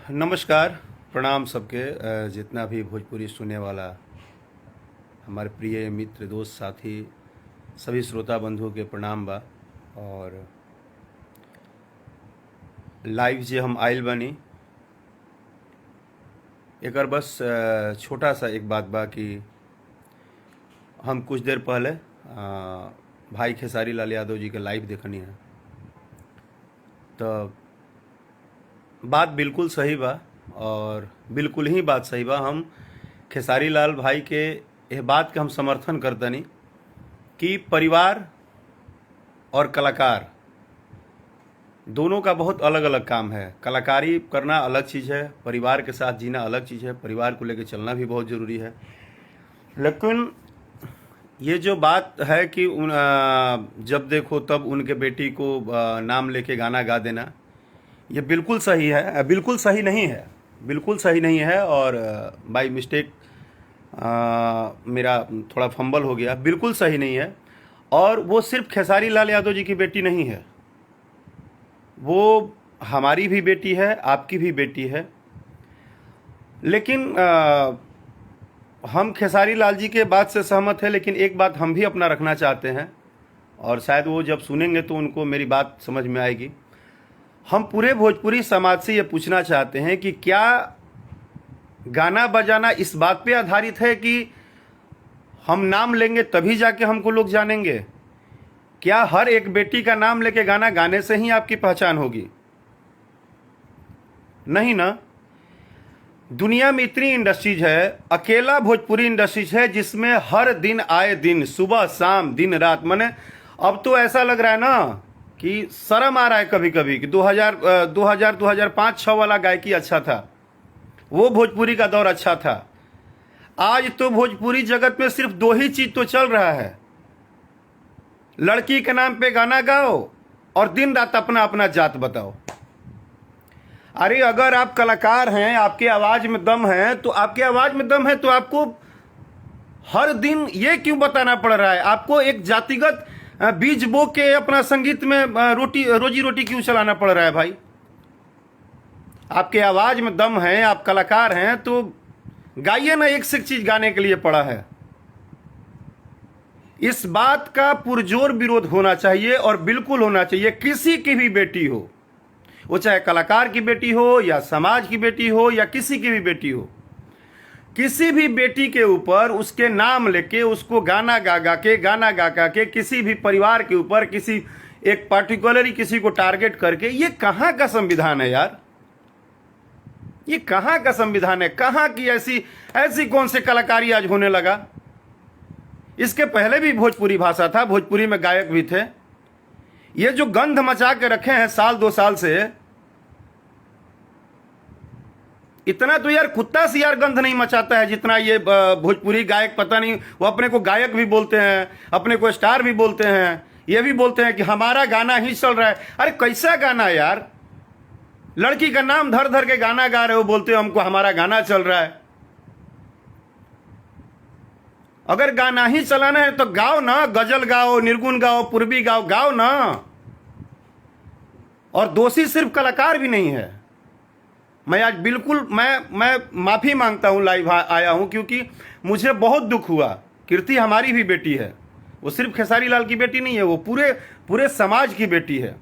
नमस्कार। प्रणाम सबके जितना भी भोजपुरी सुनने वाला हमारे प्रिय मित्र दोस्त साथी सभी श्रोता बंधुओं के प्रणाम बा। और लाइव जे हम आइल बानी एकर बस छोटा सा एक बात बा कि हम कुछ देर पहले भाई खेसारी लाल यादव जी के लाइव देखनी है, तो बात बिल्कुल सही बा और बिल्कुल ही बात सही बा। हम खेसारी लाल भाई के यह बात के हम समर्थन करतनी कि परिवार और कलाकार दोनों का बहुत अलग अलग काम है। कलाकारी करना अलग चीज़ है, परिवार के साथ जीना अलग चीज़ है, परिवार को लेकर चलना भी बहुत ज़रूरी है। लेकिन ये जो बात है कि जब देखो तब उनके बेटी को नाम लेके गाना गा देना, ये बिल्कुल सही है, बिल्कुल सही नहीं है, बिल्कुल सही नहीं है। और बाय मिस्टेक मेरा थोड़ा फंबल हो गया, बिल्कुल सही नहीं है। और वो सिर्फ खेसारी लाल यादव जी की बेटी नहीं है, वो हमारी भी बेटी है, आपकी भी बेटी है। लेकिन हम खेसारी लाल जी के बात से सहमत हैं, लेकिन एक बात हम भी अपना रखना चाहते हैं और शायद वो जब सुनेंगे तो उनको मेरी बात समझ में आएगी। हम पूरे भोजपुरी समाज से ये पूछना चाहते हैं कि क्या गाना बजाना इस बात पे आधारित है कि हम नाम लेंगे तभी जाके हमको लोग जानेंगे? क्या हर एक बेटी का नाम लेके गाना गाने से ही आपकी पहचान होगी? नहीं ना। दुनिया में इतनी इंडस्ट्रीज है, अकेला भोजपुरी इंडस्ट्रीज है जिसमें हर दिन आए दिन सुबह शाम दिन रात, माने अब तो ऐसा लग रहा है ना कि शर्म आ रहा है कभी कभी कि 2005-6 वाला गायकी अच्छा था, वो भोजपुरी का दौर अच्छा था। आज तो भोजपुरी जगत में सिर्फ दो ही चीज तो चल रहा है, लड़की के नाम पे गाना गाओ और दिन रात अपना अपना जात बताओ। अरे अगर आप कलाकार हैं, आपके आवाज में दम है, तो आपके आवाज में दम है तो आपको हर दिन ये क्यों बताना पड़ रहा है? आपको एक जातिगत बीज बो के अपना संगीत में रोजी रोटी क्यों चलाना पड़ रहा है भाई? आपके आवाज में दम है, आप कलाकार हैं, तो गाइए ना, एक से एक चीज गाने के लिए पड़ा है। इस बात का पुरजोर विरोध होना चाहिए और बिल्कुल होना चाहिए। किसी की भी बेटी हो, वो चाहे कलाकार की बेटी हो या समाज की बेटी हो या किसी की भी बेटी हो, किसी भी बेटी के ऊपर उसके नाम लेके उसको गाना गा के किसी भी परिवार के ऊपर किसी एक पार्टिकुलरली किसी को टारगेट करके, ये कहाँ का संविधान है यार? ये कहाँ का संविधान है? कहाँ की ऐसी कौन से कलाकारी आज होने लगा? इसके पहले भी भोजपुरी भाषा था, भोजपुरी में गायक भी थे। ये जो गंध मचा के रखे हैं साल 2 साल से, इतना तो यार कुत्ता से यार गंध नहीं मचाता है जितना ये भोजपुरी गायक। पता नहीं, वो अपने को गायक भी बोलते हैं, अपने को स्टार भी बोलते हैं, ये भी बोलते हैं कि हमारा गाना ही चल रहा है। अरे कैसा गाना यार? लड़की का नाम धर धर के गाना गा रहे हो, बोलते हो हमको हमारा गाना चल रहा है। अगर गाना ही चलाना है तो गाओ ना, गजल गाओ, निर्गुण गाओ, पूर्वी गाओ, गाओ ना। और दोषी सिर्फ कलाकार भी नहीं है। मैं आज बिल्कुल मैं माफी मांगता हूं, लाइव आया हूं क्योंकि मुझे बहुत दुख हुआ। कीर्ति हमारी भी बेटी है, वो सिर्फ खेसारी लाल की बेटी नहीं है, वो पूरे समाज की बेटी है।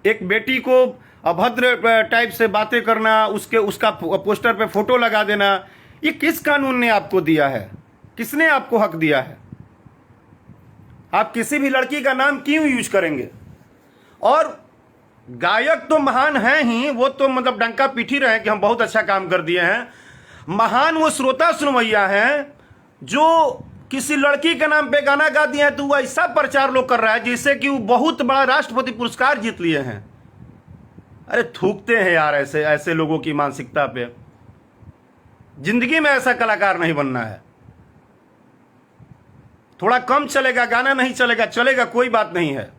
एक बेटी को अभद्र टाइप से बातें करना, उसका पोस्टर पे फोटो लगा देना, ये किस कानून ने आपको दिया है? किसने आपको हक दिया है? आप किसी भी लड़की का नाम क्यों यूज करेंगे? और गायक तो महान हैं ही, वो तो मतलब डंका पीटी रहे कि हम बहुत अच्छा काम कर दिए हैं। महान वो श्रोता सुनवैया हैं जो किसी लड़की के नाम पे गाना गा दिए हैं, तो वो ऐसा प्रचार लोग कर रहा है जिससे कि वो बहुत बड़ा राष्ट्रपति पुरस्कार जीत लिए हैं। अरे थूकते हैं यार ऐसे लोगों की मानसिकता पे। जिंदगी में ऐसा कलाकार नहीं बनना है। थोड़ा कम चलेगा, गाना नहीं चलेगा, चलेगा, कोई बात नहीं है।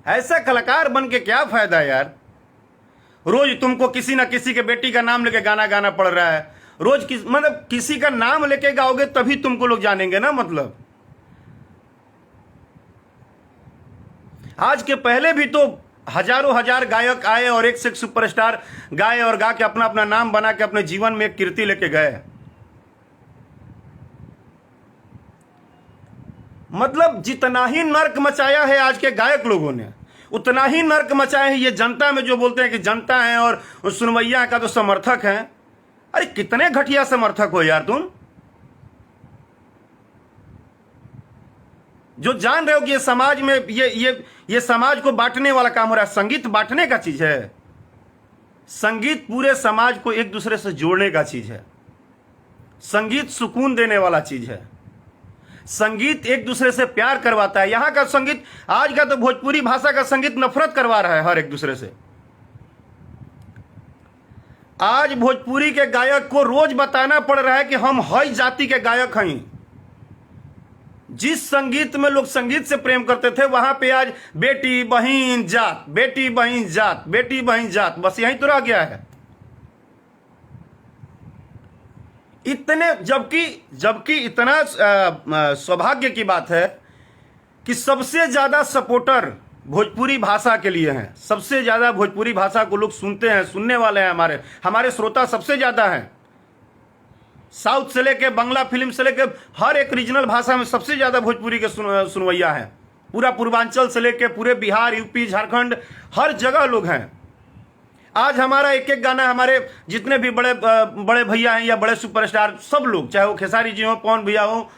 ऐसा कलाकार बन के क्या फायदा यार? रोज तुमको किसी ना किसी के बेटी का नाम लेके गाना गाना पड़ रहा है। रोज मतलब किसी का नाम लेके गाओगे तभी तुमको लोग जानेंगे ना। मतलब आज के पहले भी तो हजारों हजार गायक आए और एक से एक सुपरस्टार गाए और गा के अपना अपना नाम बना के अपने जीवन में एक कीर्ति लेके गए। मतलब जितना ही नर्क मचाया है आज के गायक लोगों ने, उतना ही नर्क मचाया है ये जनता में, जो बोलते हैं कि जनता है और सुनवैया का तो समर्थक है। अरे कितने घटिया समर्थक हो यार तुम, जो जान रहे हो कि ये समाज में ये समाज को बांटने वाला काम हो रहा है। संगीत बांटने का चीज है, संगीत पूरे समाज को एक दूसरे से जोड़ने का चीज है, संगीत सुकून देने वाला चीज है, संगीत एक दूसरे से प्यार करवाता है। यहां का संगीत, आज का तो भोजपुरी भाषा का संगीत नफरत करवा रहा है हर एक दूसरे से। आज भोजपुरी के गायक को रोज बताना पड़ रहा है कि हम हई जाति के गायक हैं। जिस संगीत में लोग संगीत से प्रेम करते थे, वहां पे आज बेटी बहन जात, बेटी बहन जात, बेटी बहन जात, बस यही तो रह गया है। इतने जबकि इतना सौभाग्य की बात है कि सबसे ज्यादा सपोर्टर भोजपुरी भाषा के लिए हैं। सबसे ज्यादा भोजपुरी भाषा को लोग सुनते हैं, सुनने वाले हैं, हमारे श्रोता सबसे ज्यादा हैं। साउथ से लेके बांग्ला फिल्म से लेके हर एक रीजनल भाषा में सबसे ज्यादा भोजपुरी के सुनवैया हैं। पूरा पूर्वांचल से लेके पूरे बिहार, यूपी, झारखंड, हर जगह लोग हैं। आज हमारा एक एक गाना, हमारे जितने भी बड़े भैया हैं या बड़े सुपरस्टार, सब लोग, चाहे वो खेसारी जी हो, पवन भैया हो,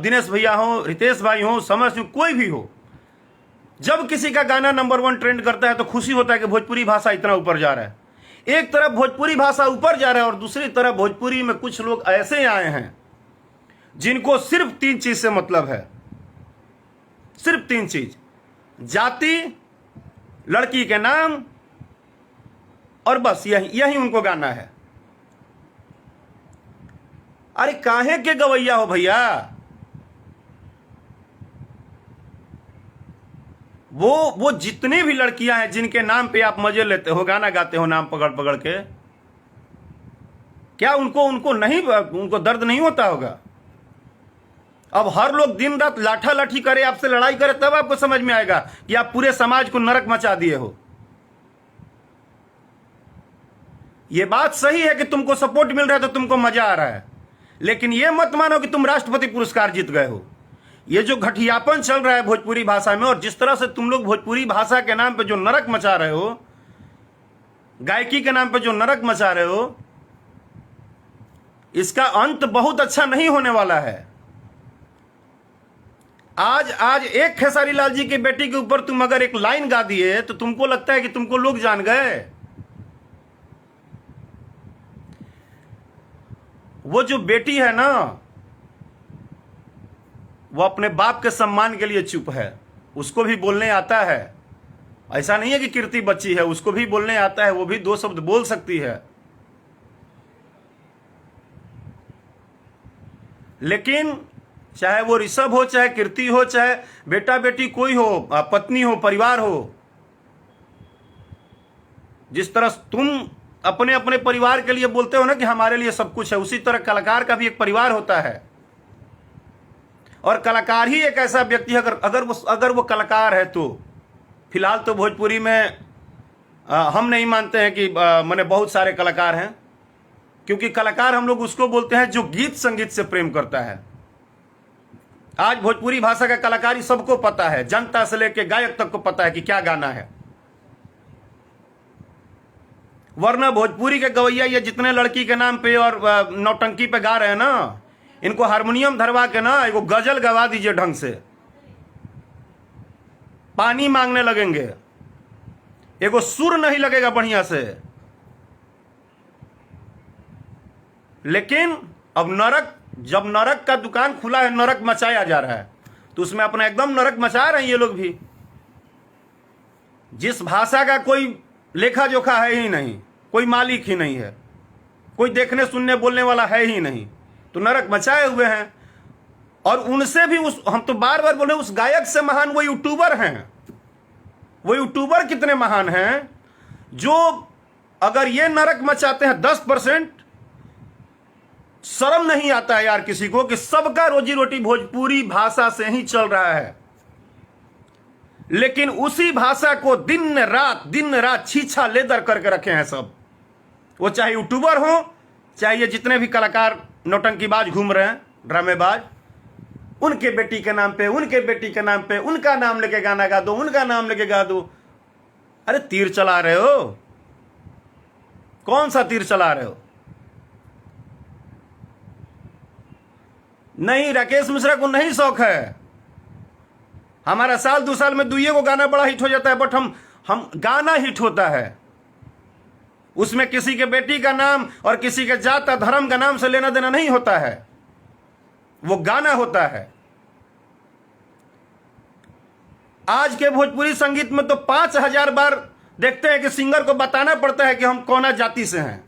दिनेश भैया हो, रितेश भाई हो, समर सिंह, कोई भी हो, जब किसी का गाना नंबर 1 ट्रेंड करता है तो खुशी होता है कि भोजपुरी भाषा इतना ऊपर जा रहा है। एक तरफ भोजपुरी भाषा ऊपर जा रहा है और दूसरी तरफ भोजपुरी में कुछ लोग ऐसे आए हैं जिनको सिर्फ 3 चीज से मतलब है, सिर्फ 3 चीज: जाति, लड़की के नाम, और बस यही उनको गाना है। अरे काहे के गवैया हो भैया? वो जितनी भी लड़कियां हैं जिनके नाम पे आप मजे लेते हो, गाना गाते हो नाम पकड़ पकड़ के, क्या उनको दर्द नहीं होता होगा? अब हर लोग दिन रात लाठा लाठी करे, आपसे लड़ाई करे, तब आपको समझ में आएगा कि आप पूरे समाज को नरक मचा दिए हो। ये बात सही है कि तुमको सपोर्ट मिल रहा है तो तुमको मजा आ रहा है, लेकिन ये मत मानो कि तुम राष्ट्रपति पुरस्कार जीत गए हो। ये जो घटियापन चल रहा है भोजपुरी भाषा में, और जिस तरह से तुम लोग भोजपुरी भाषा के नाम पे जो नरक मचा रहे हो, गायकी के नाम पे जो नरक मचा रहे हो, इसका अंत बहुत अच्छा नहीं होने वाला है। आज एक खेसारी लाल जी की बेटी के ऊपर तुम अगर एक लाइन गा दिए तो तुमको लगता है कि तुमको लोग जान गए। वो जो बेटी है ना, वो अपने बाप के सम्मान के लिए चुप है, उसको भी बोलने आता है। ऐसा नहीं है कि कीर्ति बच्ची है, उसको भी बोलने आता है, वो भी 2 शब्द बोल सकती है। लेकिन चाहे वो ऋषभ हो, चाहे कीर्ति हो, चाहे बेटा बेटी कोई हो, पत्नी हो, परिवार हो, जिस तरह तुम अपने अपने परिवार के लिए बोलते हो ना कि हमारे लिए सब कुछ है, उसी तरह कलाकार का भी एक परिवार होता है। और कलाकार ही एक ऐसा व्यक्ति है, अगर वो कलाकार है तो। फिलहाल तो भोजपुरी में हम नहीं मानते हैं कि माने बहुत सारे कलाकार हैं, क्योंकि कलाकार हम लोग उसको बोलते हैं जो गीत संगीत से प्रेम करता है। आज भोजपुरी भाषा का कलाकारी सबको पता है, जनता से लेकर गायक तक को पता है कि क्या गाना है। वरना भोजपुरी के गवैया ये जितने लड़की के नाम पे और नौटंकी पे गा रहे हैं ना, इनको हारमोनियम धरवा के ना एगो गजल गवा दीजिए ढंग से, पानी मांगने लगेंगे, एगो सुर नहीं लगेगा बढ़िया से। लेकिन अब जब नरक का दुकान खुला है, नरक मचाया जा रहा है, तो उसमें अपना एकदम नरक मचा रहे हैं ये लोग भी। जिस भाषा का कोई लेखा जोखा है ही नहीं, कोई मालिक ही नहीं है, कोई देखने सुनने बोलने वाला है ही नहीं, तो नरक मचाए हुए हैं। और उनसे भी हम तो बार बार बोले, उस गायक से महान वो यूट्यूबर हैं। वो यूट्यूबर कितने महान हैं जो अगर ये नरक मचाते हैं 10%, शर्म नहीं आता है यार किसी को कि सबका रोजी रोटी भोजपुरी भाषा से ही चल रहा है। लेकिन उसी भाषा को दिन रात छीछा लेदर करके रखे हैं सब। वो चाहे यूट्यूबर हो, चाहे ये जितने भी कलाकार नौटंकीबाज घूम रहे हैं, ड्रामेबाज, उनके बेटी के नाम पे, उनके बेटी के नाम पे, उनका नाम लेके गाना गा दो, उनका नाम लेके गा दो। अरे तीर चला रहे हो, कौन सा तीर चला रहे हो? नहीं, राकेश मिश्रा को नहीं शौक है। हमारा साल 2 साल में दुइये को गाना बड़ा हिट हो जाता है, बट हम गाना हिट होता है, उसमें किसी के बेटी का नाम और किसी के जात धर्म का नाम से लेना देना नहीं होता है, वो गाना होता है। आज के भोजपुरी संगीत में तो 5000 बार देखते हैं कि सिंगर को बताना पड़ता है कि हम कौन जाति से हैं,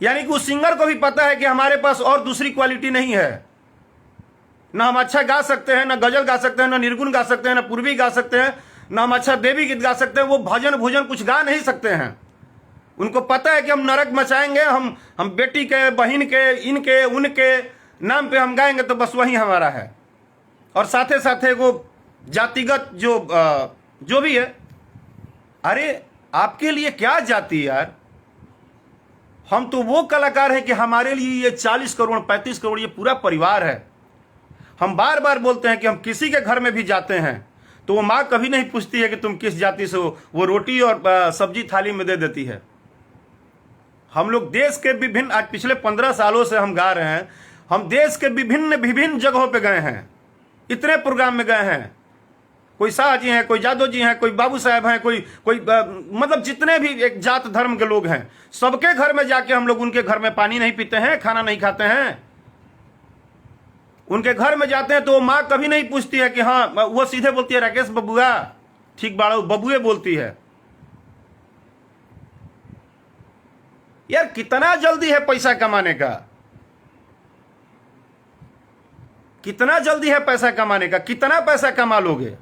यानी कि उस सिंगर को भी पता है कि हमारे पास और दूसरी क्वालिटी नहीं है, ना हम अच्छा गा सकते हैं, ना गजल गा सकते हैं, ना निर्गुण गा सकते हैं, ना पूर्वी गा सकते हैं, ना हम अच्छा देवी गीत गा सकते हैं। वो भजन भोजन कुछ गा नहीं सकते हैं। उनको पता है कि हम नरक मचाएंगे, हम बेटी के, बहन के, इनके उनके नाम पे हम गाएंगे तो बस वही हमारा है। और साथे साथे वो जातिगत जो भी है, अरे आपके लिए क्या जाति यार? हम तो वो कलाकार हैं कि हमारे लिए ये 40 करोड़ 35 करोड़ ये पूरा परिवार है। हम बार बार बोलते हैं कि हम किसी के घर में भी जाते हैं तो वो माँ कभी नहीं पूछती है कि तुम किस जाति से हो, वो रोटी और सब्जी थाली में दे देती है। हम लोग देश के विभिन्न, आज पिछले 15 सालों से हम गा रहे हैं, हम देश के विभिन्न जगहों पे गए हैं, इतने प्रोग्राम में गए हैं। कोई शाह जी हैं, कोई जादव जी हैं, कोई बाबू साहब हैं, कोई मतलब जितने भी एक जात धर्म के लोग हैं, सबके घर में जाके हम लोग उनके घर में पानी नहीं पीते हैं, खाना नहीं खाते हैं। उनके घर में जाते हैं तो वो माँ कभी नहीं पूछती है कि हाँ, वो सीधे बोलती है राकेश बबुआ, ठीक बाड़ा, बबुए बोलती है। यार कितना जल्दी है पैसा कमाने का, कितना जल्दी है पैसा कमाने का, कितना पैसा कमा लोगे?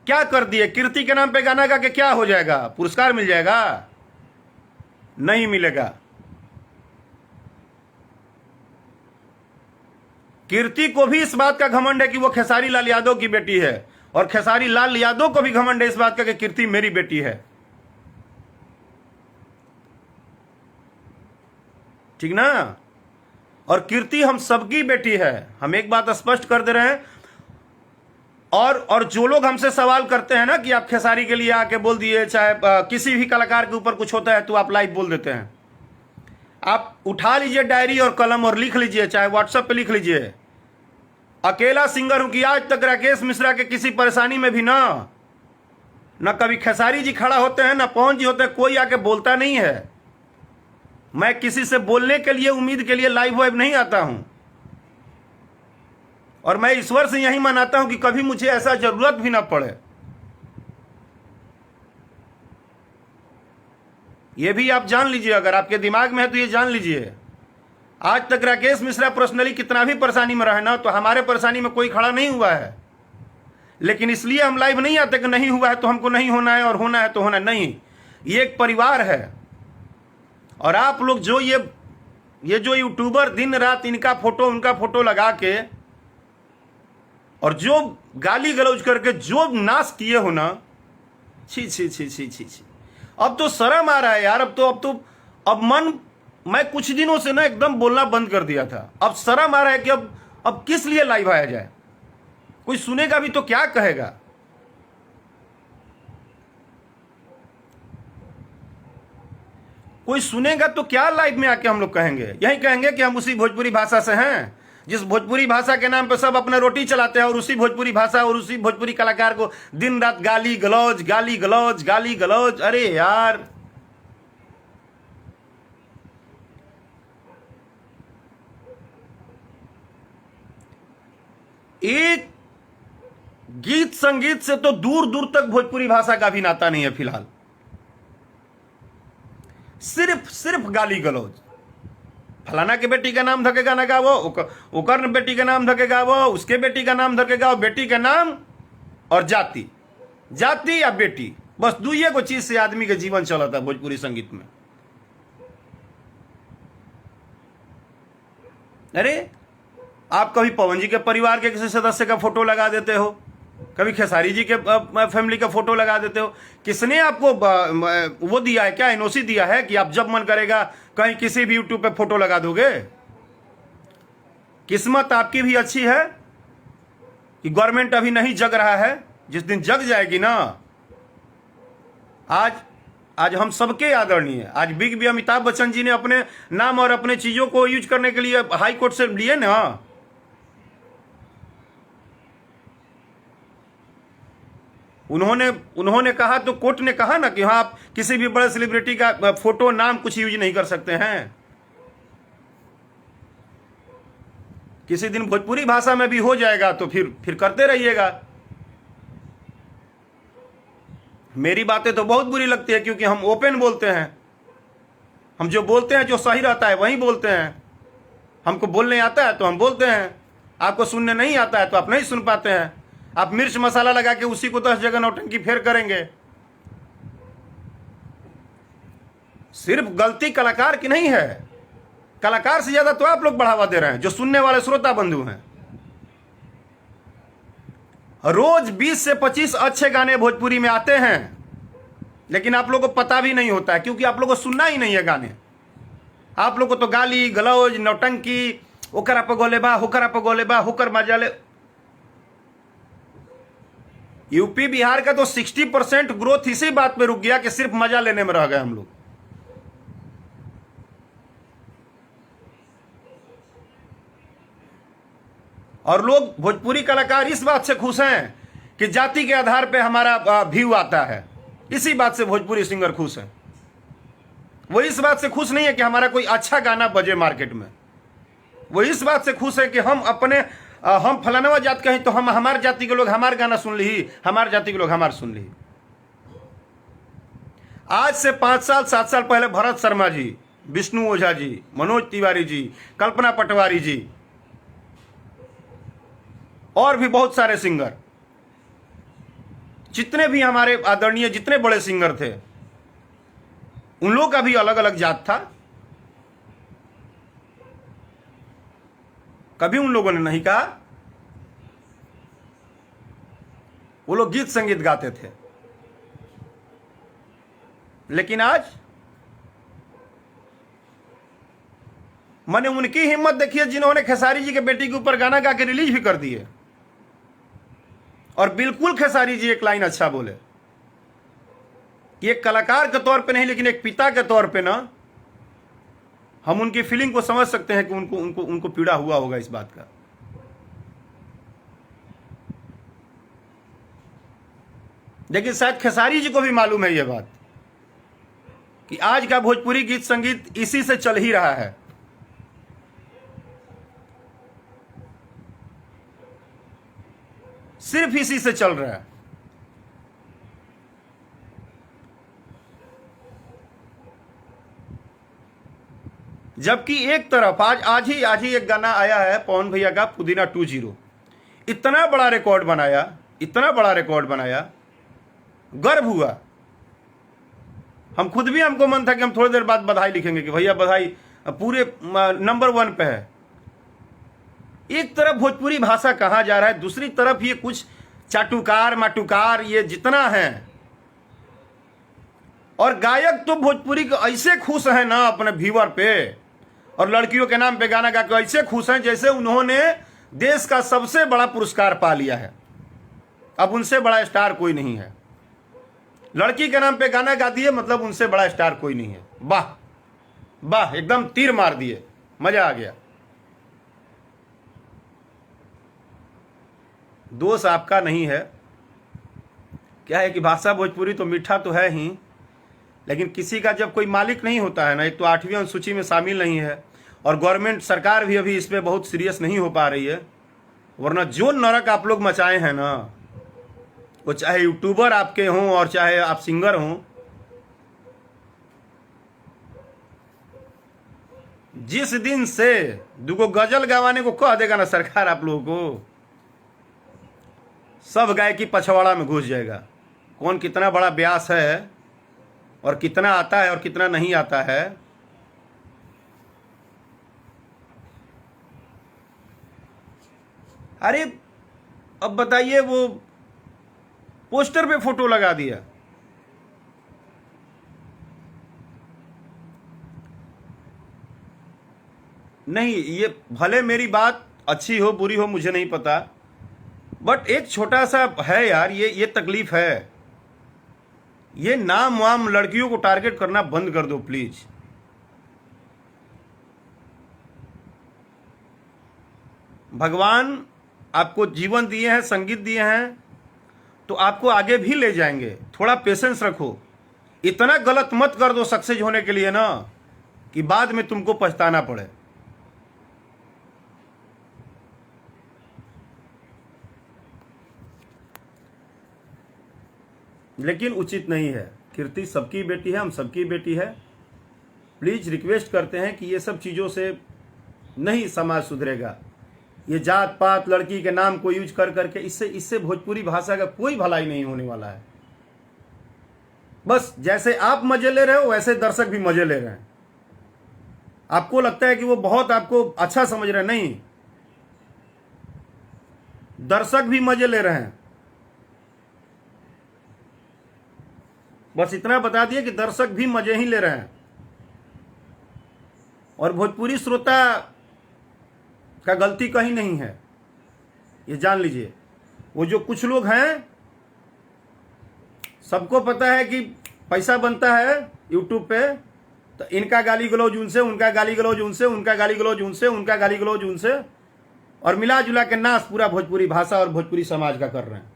क्या कर दिए? कीर्ति के नाम पे गाना गा के क्या हो जाएगा? पुरस्कार मिल जाएगा? नहीं मिलेगा। कीर्ति को भी इस बात का घमंड है कि वो खेसारी लाल यादव की बेटी है, और खेसारी लाल यादव को भी घमंड है इस बात का कि कीर्ति मेरी बेटी है। ठीक ना? और कीर्ति हम सबकी बेटी है, हम एक बात स्पष्ट कर दे रहे हैं। और जो लोग हमसे सवाल करते हैं ना कि आप खेसारी के लिए आके बोल दिए, चाहे किसी भी कलाकार के ऊपर कुछ होता है तो आप लाइव बोल देते हैं, आप उठा लीजिए डायरी और कलम और लिख लीजिए, चाहे व्हाट्सएप पे लिख लीजिए। अकेला सिंगर हूं कि आज तक राकेश मिश्रा के किसी परेशानी में भी ना कभी खेसारी जी खड़ा होते हैं, ना पवन जी होते हैं, कोई आके बोलता नहीं है। मैं किसी से बोलने के लिए, उम्मीद के लिए लाइव वाइव नहीं आता हूं, और मैं ईश्वर से यही मनाता हूं कि कभी मुझे ऐसा जरूरत भी ना पड़े। ये भी आप जान लीजिए, अगर आपके दिमाग में है तो ये जान लीजिए, आज तक राकेश मिश्रा पर्सनली कितना भी परेशानी में रहे ना, तो हमारे परेशानी में कोई खड़ा नहीं हुआ है। लेकिन इसलिए हम लाइव नहीं आते कि नहीं हुआ है तो हमको नहीं होना है, और होना है तो होना नहीं। ये एक परिवार है। और आप लोग जो ये जो यूट्यूबर दिन रात इनका फोटो उनका फोटो लगा के और जो गाली गलौज करके जो नाश किए हो ना, छी छी छी छी छी छी, अब तो शर्म आ रहा है यार। अब मैं कुछ दिनों से ना एकदम बोलना बंद कर दिया था। अब शर्म आ रहा है कि अब किस लिए लाइव आया जाए? कोई सुनेगा भी तो क्या कहेगा? कोई सुनेगा तो क्या लाइव में आके हम लोग कहेंगे? यही कहेंगे कि हम उसी भोजपुरी भाषा से हैं जिस भोजपुरी भाषा के नाम पे सब अपना रोटी चलाते हैं, और उसी भोजपुरी भाषा और उसी भोजपुरी कलाकार को दिन रात गाली गलौज गाली गलौज गाली गलौज। अरे यार, एक गीत संगीत से तो दूर दूर तक भोजपुरी भाषा का भी नाता नहीं है फिलहाल। सिर्फ गाली गलौज। फलाना के बेटी का नाम धके गाना गावो, ओकर बेटी का नाम धके गावो, उसके बेटी का नाम धके गाओ, बेटी का नाम और जाति या बेटी, बस दुइये को चीज से आदमी के जीवन चलता है भोजपुरी संगीत में। अरे आप कभी पवन जी के परिवार के किसी सदस्य का फोटो लगा देते हो, कभी खेसारी जी के फैमिली का फोटो लगा देते हो। किसने आपको वो दिया है क्या, एनओसी दिया है कि आप जब मन करेगा कहीं किसी भी यूट्यूब पे फोटो लगा दोगे? किस्मत आपकी भी अच्छी है कि गवर्नमेंट अभी नहीं जग रहा है। जिस दिन जग जाएगी ना, आज हम सबके आदरणीय, आज बिग बी अमिताभ बच्चन जी ने अपने नाम और अपने चीजों को यूज करने के लिए हाई कोर्ट से लिए ना। उन्होंने कहा तो कोर्ट ने कहा ना कि हाँ, आप किसी भी बड़े सेलिब्रिटी का फोटो, नाम कुछ यूज नहीं कर सकते हैं। किसी दिन भोजपुरी भाषा में भी हो जाएगा तो फिर करते रहिएगा। मेरी बातें तो बहुत बुरी लगती है क्योंकि हम ओपन बोलते हैं। हम जो बोलते हैं, जो सही रहता है वही बोलते हैं। हमको बोलने आता है तो हम बोलते हैं, आपको सुनने नहीं आता है तो आप नहीं सुन पाते हैं। आप मिर्च मसाला लगा के उसी को 10 जगह नौटंकी फेर करेंगे। सिर्फ गलती कलाकार की नहीं है, कलाकार से ज्यादा तो आप लोग बढ़ावा दे रहे हैं, जो सुनने वाले श्रोता बंधु हैं। रोज 20 से 25 अच्छे गाने भोजपुरी में आते हैं, लेकिन आप लोगों को पता भी नहीं होता है क्योंकि आप लोगों को सुनना ही नहीं है गाने। आप लोगों को तो गाली गलौज, नौटंकी, ओकरा पे गोले बा, होकरा पे गोले बा, होकर मजाले। यूपी बिहार का तो 60% ग्रोथ इसी बात पे रुक गया कि सिर्फ मजा लेने में रह गए हम लोग। और लोग, भोजपुरी कलाकार इस बात से खुश हैं कि जाति के आधार पे हमारा व्यू आता है। इसी बात से भोजपुरी सिंगर खुश हैं। वो इस बात से खुश नहीं है कि हमारा कोई अच्छा गाना बजे मार्केट में। वो इस बात से खुश है कि हम फलानवा जात कहीं तो हम हमारे जाति के लोग हमारे गाना सुन ली, हमारे जाति के लोग हमारे सुन ली। आज से 5 साल 7 साल पहले भरत शर्मा जी, विष्णु ओझा जी, मनोज तिवारी जी, कल्पना पटवारी जी और भी बहुत सारे सिंगर, जितने भी हमारे आदरणीय जितने बड़े सिंगर थे, उन लोगों का भी अलग अलग जात था। कभी उन लोगों ने नहीं कहा। वो लोग गीत संगीत गाते थे। लेकिन आज मैंने उनकी हिम्मत देखी है जिन्होंने खेसारी जी के बेटी के ऊपर गाना गा के रिलीज भी कर दिए। और बिल्कुल खेसारी जी एक लाइन अच्छा बोले कि एक कलाकार के तौर पे नहीं, लेकिन एक पिता के तौर पे ना, हम उनकी फीलिंग को समझ सकते हैं कि उनको पीड़ा हुआ होगा इस बात का। लेकिन शायद खेसारी जी को भी मालूम है यह बात कि आज का भोजपुरी गीत संगीत इसी से चल ही रहा है। सिर्फ इसी से चल रहा है। जबकि एक तरफ आज ही एक गाना आया है पवन भैया का, पुदीना 20। इतना बड़ा रिकॉर्ड बनाया, गर्व हुआ। हम खुद भी, हमको मन था कि हम थोड़ी देर बाद बधाई लिखेंगे कि भैया बधाई पूरे नंबर 1 पे है। एक तरफ भोजपुरी भाषा कहाँ जा रहा है, दूसरी तरफ ये कुछ चाटुकार माटुकार ये जितना है, और गायक तो भोजपुरी को ऐसे खुश हैं ना अपने व्यूअर पे, और लड़कियों के नाम पे गाना गा के ऐसे खुश हैं जैसे उन्होंने देश का सबसे बड़ा पुरस्कार पा लिया है। अब उनसे बड़ा स्टार कोई नहीं है। लड़की के नाम पे गाना गा दिए, मतलब उनसे बड़ा स्टार कोई नहीं है। वाह वाह, एकदम तीर मार दिए, मजा आ गया। दोष आपका नहीं है। क्या है कि भाषा भोजपुरी तो मीठा तो है ही, लेकिन किसी का जब कोई मालिक नहीं होता है ना, एक तो 8वीं अनुसूची में शामिल नहीं है, और गवर्नमेंट सरकार भी अभी इस पे बहुत सीरियस नहीं हो पा रही है। वरना जो नरक आप लोग मचाए हैं ना, वो चाहे यूट्यूबर आपके हों और चाहे आप सिंगर हों, जिस दिन से 2 गजल गवाने को कह देगा ना सरकार आप लोगों को, सब गायकी पछवाड़ा में घुस जाएगा। कौन कितना बड़ा व्यास है और कितना आता है और कितना नहीं आता है, अरे अब बताइए, वो पोस्टर पे फोटो लगा दिया। नहीं, ये भले मेरी बात अच्छी हो बुरी हो मुझे नहीं पता, बट एक छोटा सा है यार, ये तकलीफ है। ये नाम वाम लड़कियों को टारगेट करना बंद कर दो प्लीज। भगवान आपको जीवन दिए हैं, संगीत दिए हैं, तो आपको आगे भी ले जाएंगे। थोड़ा पेशेंस रखो। इतना गलत मत कर दो सक्सेस होने के लिए ना कि बाद में तुमको पछताना पड़े। लेकिन उचित नहीं है। कीर्ति सबकी बेटी है, हम सबकी बेटी है। प्लीज रिक्वेस्ट करते हैं कि ये सब चीज़ों से नहीं समाज सुधरेगा। ये जात पात लड़की के नाम को यूज कर करके इससे भोजपुरी भाषा का कोई भलाई नहीं होने वाला है। बस जैसे आप मजे ले रहे हो वैसे दर्शक भी मजे ले रहे हैं। आपको लगता है कि वो बहुत आपको अच्छा समझ रहे हैं, नहीं, दर्शक भी मजे ले रहे हैं। बस इतना बता दिए कि दर्शक भी मजे ही ले रहे हैं। और भोजपुरी श्रोता का गलती कहीं नहीं है, ये जान लीजिए। वो जो कुछ लोग हैं, सबको पता है कि पैसा बनता है यूट्यूब पे, तो इनका गाली गलौज उनसे, उनका गाली गलौज उनसे, उनका गाली गलौज उनसे, उनका गाली गलौज उनसे, और मिला जुला के नाश पूरा भोजपुरी भाषा और भोजपुरी समाज का कर रहे हैं।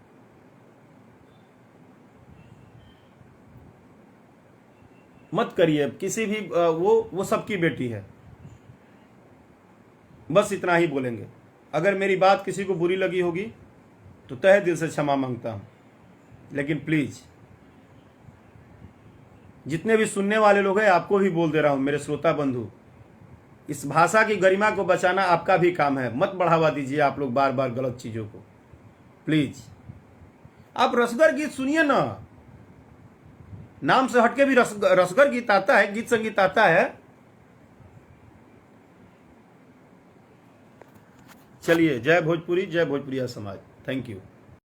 मत करिए किसी भी, वो सबकी बेटी है। बस इतना ही बोलेंगे। अगर मेरी बात किसी को बुरी लगी होगी तो तहे दिल से क्षमा मांगता हूं। लेकिन प्लीज जितने भी सुनने वाले लोग हैं, आपको भी बोल दे रहा हूं, मेरे श्रोता बंधु, इस भाषा की गरिमा को बचाना आपका भी काम है। मत बढ़ावा दीजिए आप लोग बार बार गलत चीजों को। प्लीज आप रसगर गीत सुनिए ना, नाम से हटके भी रसगर गीत आता है, गीत संगीत आता है। चलिए, जय भोजपुरी, जय भोजपुरिया समाज। Thank you.